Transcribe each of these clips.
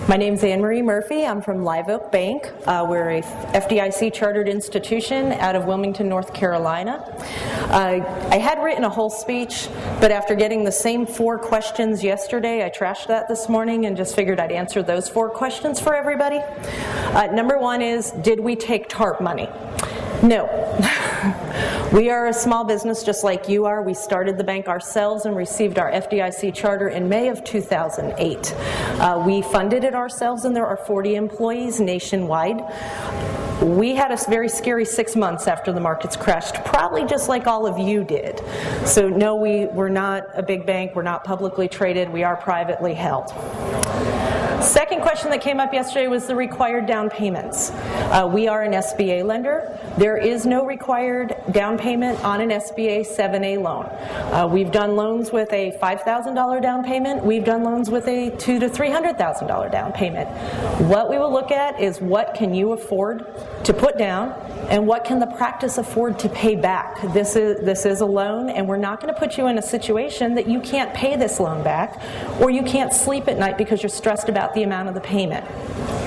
My name's Anne Marie Murphy. I'm from Live Oak Bank. We're a FDIC chartered institution out of Wilmington, North Carolina. I had written a whole speech, but after getting the same 4 questions yesterday, I trashed that this morning and just figured I'd answer those 4 questions for everybody. Number 1 is, did we take TARP money? No. We are a small business just like you are. We started the bank ourselves and received our FDIC charter in May of 2008. We funded it ourselves, and there are 40 employees nationwide. We had a very scary 6 months after the markets crashed, probably just like all of you did. So no, we're not a big bank, we're not publicly traded, we are privately held. Second question that came up yesterday was the required down payments. We are an SBA lender. There is no required down payment on an SBA 7A loan. We've done loans with a $5,000 down payment. We've done loans with a $200,000 to $300,000 down payment. What we will look at is what can you afford to put down, and what can the practice afford to pay back. This is a loan, and we're not going to put you in a situation that you can't pay this loan back, or you can't sleep at night because you're stressed about the amount of the payment.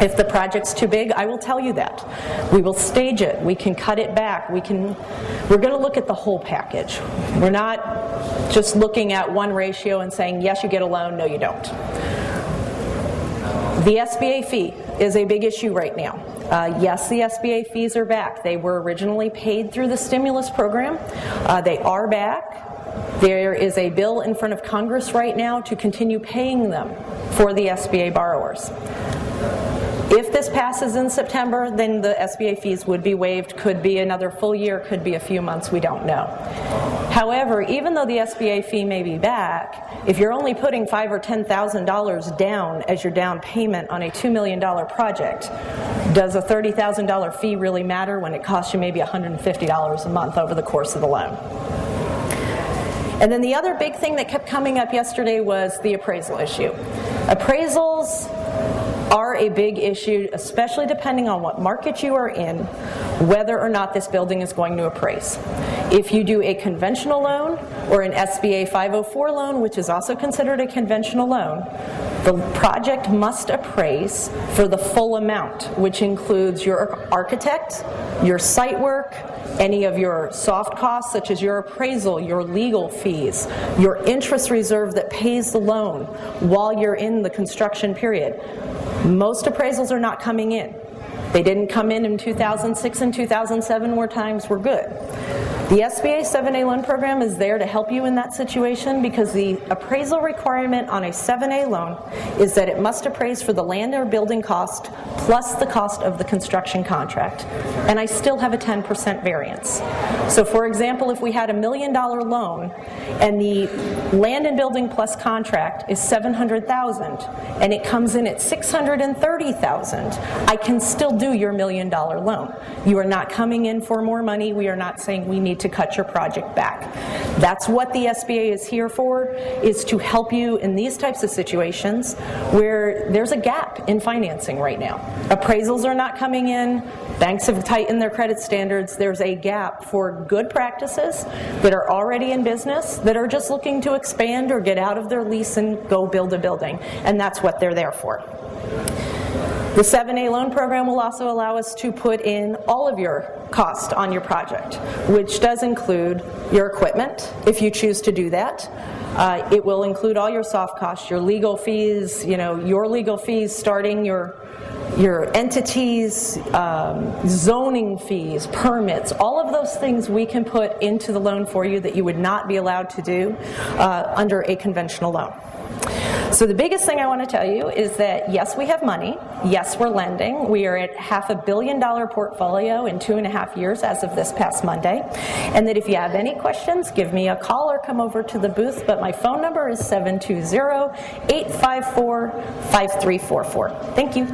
If the project's too big, I will tell you that. We will stage it. We can cut it back. We're going to look at the whole package. We're not just looking at one ratio and saying, yes, you get a loan, no, you don't. The SBA fee is a big issue right now. Yes, the SBA fees are back. They were originally paid through the stimulus program. They are back. There is a bill in front of Congress right now to continue paying them for the SBA borrowers. If this passes in September, then the SBA fees would be waived. Could be another full year, could be a few months, we don't know. However, even though the SBA fee may be back, if you're only putting $5,000 or $10,000 down as your down payment on a $2 million project, does a $30,000 fee really matter when it costs you maybe $150 a month over the course of the loan? And then the other big thing that kept coming up yesterday was the appraisal issue. Appraisals are a big issue, especially depending on what market you are in, whether or not this building is going to appraise. If you do a conventional loan or an SBA 504 loan, which is also considered a conventional loan, the project must appraise for the full amount, which includes your architect, your site work, any of your soft costs such as your appraisal, your legal fees, your interest reserve that pays the loan while you're in the construction period. Most appraisals are not coming in. They didn't come in 2006 and 2007 where times were good. The SBA 7A loan program is there to help you in that situation because the appraisal requirement on a 7A loan is that it must appraise for the land or building cost plus the cost of the construction contract. And I still have a 10% variance. So for example, if we had a $1 million loan and the land and building plus contract is $700,000 and it comes in at $630,000, I can still do your $1 million loan. You are not coming in for more money. We are not saying we need to cut your project back. That's what the SBA is here for, is to help you in these types of situations where there's a gap in financing right now. Appraisals are not coming in, banks have tightened their credit standards, there's a gap for good practices that are already in business, that are just looking to expand or get out of their lease and go build a building, and that's what they're there for. The 7A loan program will also allow us to put in all of your cost on your project, which does include your equipment, if you choose to do that. It will include all your soft costs, your legal fees, your legal fees starting your entities, zoning fees, permits, all of those things we can put into the loan for you that you would not be allowed to do under a conventional loan. So the biggest thing I want to tell you is that yes, we have money, yes, we're lending. We are at $500 million portfolio in 2.5 years as of this past Monday. And that if you have any questions, give me a call or come over to the booth, but my phone number is 720-854-5344. Thank you.